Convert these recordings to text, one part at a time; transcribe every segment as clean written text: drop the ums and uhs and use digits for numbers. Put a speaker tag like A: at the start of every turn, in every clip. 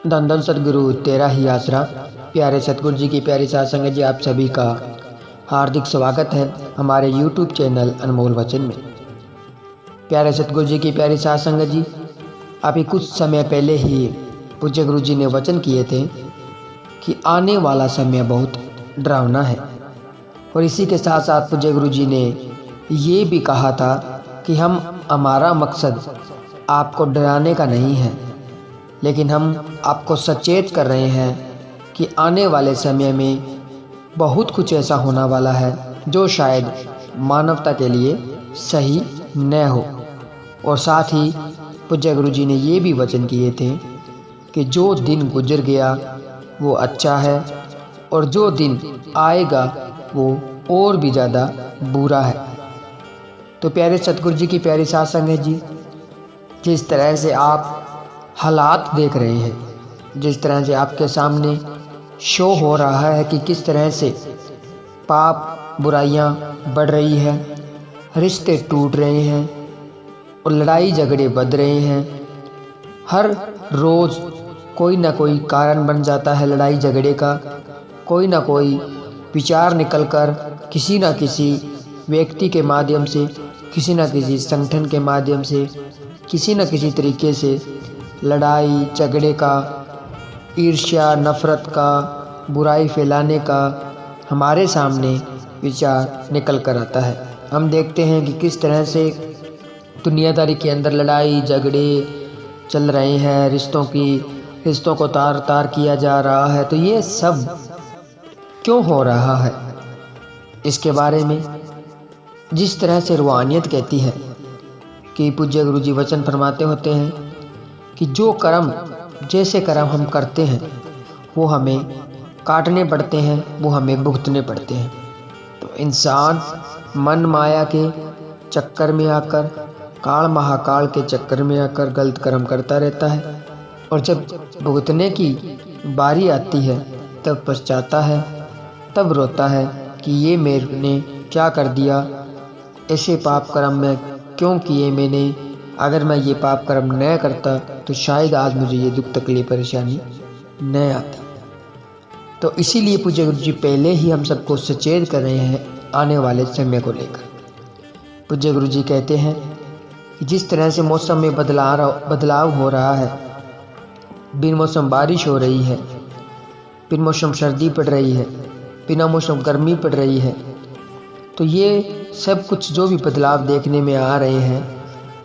A: धन धन सतगुरु तेरा ही आसरा। प्यारे सतगुरु जी की प्यारी साध संगत जी, आप सभी का हार्दिक स्वागत है हमारे YouTube चैनल अनमोल वचन में। प्यारे सतगुरु जी की प्यारी साध संगत जी, अभी कुछ समय पहले ही पूज्य गुरु जी ने वचन किए थे कि आने वाला समय बहुत डरावना है, और इसी के साथ साथ पूज्य गुरु जी ने ये भी कहा था कि हमारा मकसद आपको डराने का नहीं है, लेकिन हम आपको सचेत कर रहे हैं कि आने वाले समय में बहुत कुछ ऐसा होने वाला है जो शायद मानवता के लिए सही न हो। और साथ ही पूज्य गुरु जी ने ये भी वचन किए थे कि जो दिन गुजर गया वो अच्छा है, और जो दिन आएगा वो और भी ज़्यादा बुरा है। तो प्यारे सतगुरु जी की प्यारी साध संगत जी, जिस तरह से आप हालात देख रहे हैं, जिस तरह से आपके सामने शो हो रहा है कि किस तरह से पाप बुराइयां बढ़ रही है, रिश्ते टूट रहे हैं और लड़ाई झगड़े बढ़ रहे हैं। हर रोज़ कोई ना कोई कारण बन जाता है लड़ाई झगड़े का, कोई ना कोई विचार निकलकर किसी न किसी व्यक्ति के माध्यम से, किसी न किसी संगठन के माध्यम से, किसी न किसी तरीके से लड़ाई झगड़े का, ईर्ष्या नफ़रत का, बुराई फैलाने का हमारे सामने विचार निकल कर आता है। हम देखते हैं कि किस तरह से दुनियादारी के अंदर लड़ाई झगड़े चल रहे हैं, रिश्तों को तार तार किया जा रहा है। तो ये सब क्यों हो रहा है, इसके बारे में जिस तरह से रूहानियत कहती है कि पूज्य गुरु जी वचन फरमाते होते हैं कि जो कर्म जैसे कर्म हम करते हैं वो हमें काटने पड़ते हैं, वो हमें भुगतने पड़ते हैं। तो इंसान मन माया के चक्कर में आकर, काल महाकाल के चक्कर में आकर गलत कर्म करता रहता है, और जब भुगतने की बारी आती है तब पछताता है, तब रोता है कि ये मैंने क्या कर दिया, ऐसे पाप कर्म में क्यों किए मैंने, अगर मैं ये पाप कर्म न करता तो शायद आज मुझे ये दुख तकलीफ परेशानी न आती। तो इसीलिए पूज्य गुरु जी पहले ही हम सबको सचेत कर रहे हैं आने वाले समय को लेकर। पूज्य गुरु जी कहते हैं कि जिस तरह से मौसम में बदलाव हो रहा है, बिन मौसम बारिश हो रही है, बिन मौसम सर्दी पड़ रही है, बिना मौसम गर्मी पड़ रही है, तो ये सब कुछ जो भी बदलाव देखने में आ रहे हैं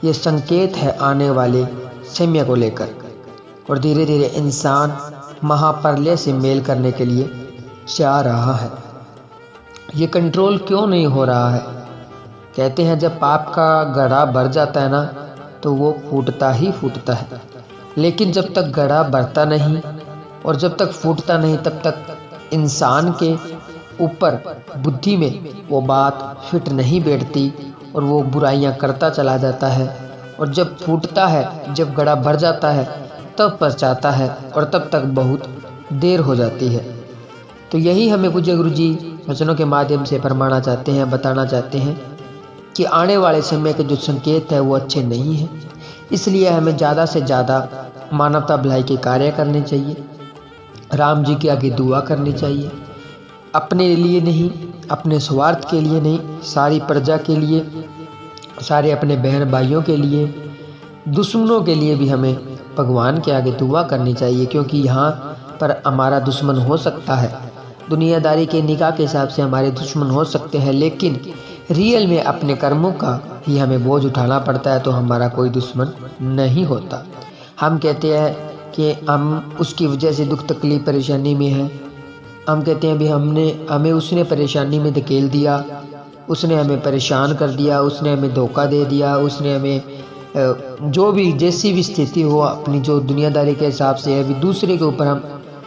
A: ये संकेत है आने वाले समय को लेकर। और धीरे धीरे इंसान महाप्रलय से मेल करने के लिए जा रहा है। ये कंट्रोल क्यों नहीं हो रहा है? कहते हैं जब पाप का घड़ा भर जाता है ना तो वो फूटता ही फूटता है, लेकिन जब तक घड़ा भरता नहीं और जब तक फूटता नहीं तब तक इंसान के ऊपर बुद्धि में वो बात फिट नहीं बैठती और वो बुराइयां करता चला जाता है। और जब फूटता है, जब घड़ा भर जाता है तब पछताता है, और तब तक बहुत देर हो जाती है। तो यही हमें पूज्य गुरु जी वचनों के माध्यम से फरमाना चाहते हैं, बताना चाहते हैं कि आने वाले समय के जो संकेत है वो अच्छे नहीं हैं। इसलिए हमें ज़्यादा से ज़्यादा मानवता भलाई के कार्य करने चाहिए, राम जी के आगे दुआ करनी चाहिए, अपने लिए नहीं, अपने स्वार्थ के लिए नहीं, सारी प्रजा के लिए, सारे अपने बहन भाइयों के लिए, दुश्मनों के लिए भी हमें भगवान के आगे दुआ करनी चाहिए। क्योंकि यहाँ पर हमारा दुश्मन हो सकता है, दुनियादारी के निगाह के हिसाब से हमारे दुश्मन हो सकते हैं, लेकिन रियल में अपने कर्मों का ही हमें बोझ उठाना पड़ता है, तो हमारा कोई दुश्मन नहीं होता। हम कहते हैं कि हम उसकी वजह से दुख तकलीफ परेशानी में हैं, हम कहते हैं भी हमें उसने परेशानी में धकेल दिया, उसने हमें परेशान कर दिया, उसने हमें धोखा दे दिया, उसने हमें जो भी जैसी भी स्थिति हो अपनी जो दुनियादारी के हिसाब से है भी दूसरे के ऊपर हम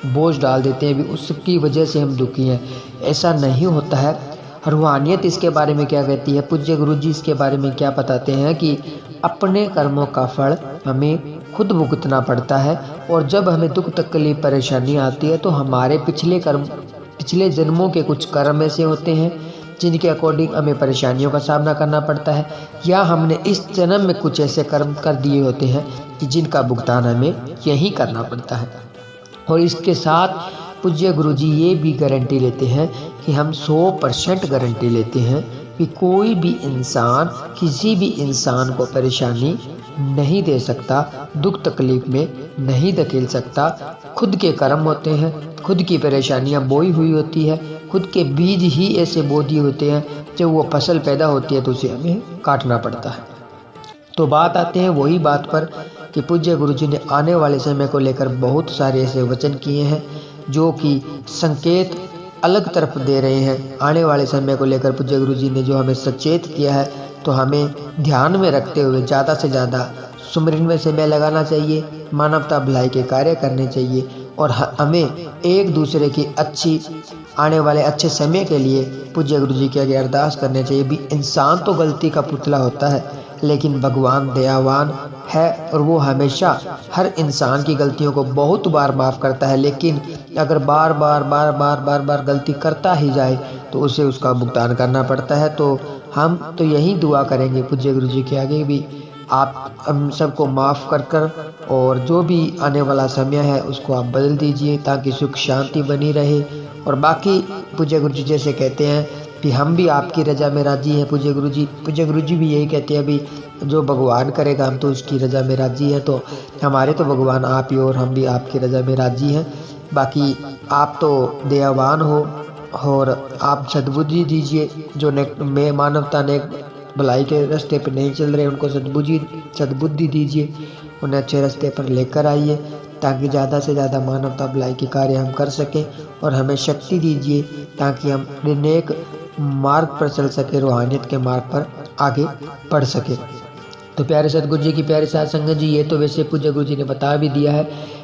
A: बोझ डाल देते हैं, भी उसकी वजह से हम दुखी हैं। ऐसा नहीं होता है। रूहानियत इसके बारे में क्या कहती है, पूज्य गुरु जी इसके बारे में क्या बताते हैं कि अपने कर्मों का फल हमें खुद भुगतना पड़ता है। और जब हमें दुख तकलीफ परेशानी आती है तो हमारे पिछले जन्मों के कुछ कर्म ऐसे होते हैं जिनके अकॉर्डिंग हमें परेशानियों का सामना करना पड़ता है, या हमने इस जन्म में कुछ ऐसे कर्म कर दिए होते हैं कि जिनका भुगतान हमें यहीं करना पड़ता है। और इसके साथ पूज्य गुरुजी ये भी गारंटी लेते हैं कि हम 100% गारंटी लेते हैं कि कोई भी इंसान किसी भी इंसान को परेशानी नहीं दे सकता, दुख तकलीफ में नहीं धकेल सकता। खुद के कर्म होते हैं, खुद की परेशानियां बोई हुई होती है, खुद के बीज ही ऐसे बो दिए होते हैं, जब वो फसल पैदा होती है तो उसे हमें काटना पड़ता है। तो बात आते हैं वही बात पर कि पूज्य गुरुजी ने आने वाले समय को लेकर बहुत सारे ऐसे वचन किए हैं जो कि संकेत अलग तरफ दे रहे हैं। आने वाले समय को लेकर पूज्य गुरुजी ने जो हमें सचेत किया है, तो हमें ध्यान में रखते हुए ज़्यादा से ज़्यादा सुमिरन में समय लगाना चाहिए, मानवता भलाई के कार्य करने चाहिए और हमें एक दूसरे की अच्छी आने वाले अच्छे समय के लिए पूज्य गुरुजी के आगे अरदास करने चाहिए। भी इंसान तो गलती का पुतला होता है, लेकिन भगवान दयावान है और वो हमेशा हर इंसान की गलतियों को बहुत बार माफ़ करता है। लेकिन अगर बार बार गलती करता ही जाए तो उसे उसका भुगतान करना पड़ता है। तो हम तो यही दुआ करेंगे पूज्य गुरुजी के आगे भी, आप हम सबको माफ़ कर और जो भी आने वाला समय है उसको आप बदल दीजिए ताकि सुख शांति बनी रहे। और बाकी पूज्य गुरुजी जैसे कहते हैं कि हम भी आपकी रजा में राजी हैं। पूज्य गुरुजी भी यही कहते हैं, अभी जो भगवान करेगा हम तो उसकी रजा में राजी हैं। तो हमारे तो भगवान आप ही और हम भी आपकी रजा में राजी हैं। बाकी आप तो दयावान हो और आप सद्बुद्धि दीजिए, जो में मानवता ने भलाई के रास्ते पर नहीं चल रहे उनको सद्बुद्धि दीजिए, उन्हें अच्छे रास्ते पर लेकर आइए ताकि ज़्यादा से ज़्यादा मानवता भलाई के कार्य हम कर सकें। और हमें शक्ति दीजिए ताकि हम नेक मार्ग पर चल सके, रूहानियत के मार्ग पर आगे बढ़ सके। तो प्यारे सतगुरु जी की प्यारे साध संगत जी, ये तो वैसे पूज्य गुरु जी ने बता भी दिया है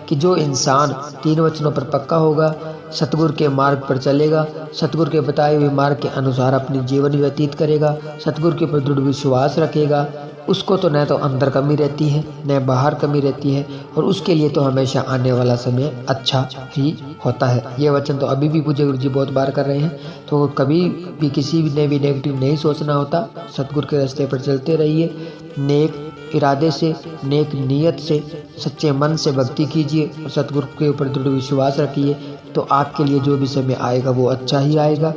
A: कि जो इंसान 3 वचनों पर पक्का होगा, सतगुरु के मार्ग पर चलेगा, सतगुरु के बताए हुए मार्ग के अनुसार अपनी जीवन व्यतीत करेगा, सतगुरु के ऊपर दृढ़ विश्वास रखेगा, उसको तो न तो अंदर कमी रहती है न बाहर कमी रहती है और उसके लिए तो हमेशा आने वाला समय अच्छा ही होता है। ये वचन तो अभी भी पूज्य गुरु जी बहुत बार कर रहे हैं। तो कभी भी किसी ने भी नेगेटिव नहीं सोचना होता, सतगुरु के रास्ते पर चलते रहिए, नेक इरादे से, नेक नीयत से, सच्चे मन से भक्ति कीजिए और सतगुरु के ऊपर दृढ़ विश्वास रखिए। तो आपके लिए जो भी समय आएगा वो अच्छा ही आएगा।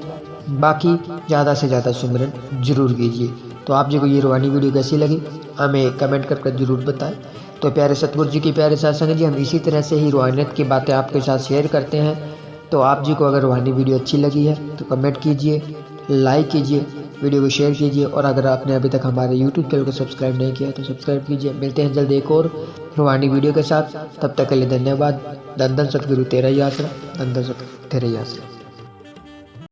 A: बाकी ज़्यादा से ज़्यादा सुमिरन जरूर कीजिए। तो आप जी को ये रूहानी वीडियो कैसी लगी हमें कमेंट कर जरूर बताएं। तो प्यारे सतगुरु जी की प्यारे साथ संगत जी, हम इसी तरह से ही रूहानियत की बातें आपके साथ शेयर करते हैं। तो आप जी को अगर रूहानी वीडियो अच्छी लगी है तो कमेंट कीजिए, लाइक कीजिए, वीडियो को शेयर कीजिए और अगर आपने अभी तक हमारे यूट्यूब चैनल को सब्सक्राइब नहीं किया तो सब्सक्राइब कीजिए। मिलते हैं जल्द एक और रूहानी वीडियो के साथ, तब तक के लिए धन्यवाद। धन धन सतगुरु तेरा ही आसरा, धन धन सतगुरु तेरा ही आसरा।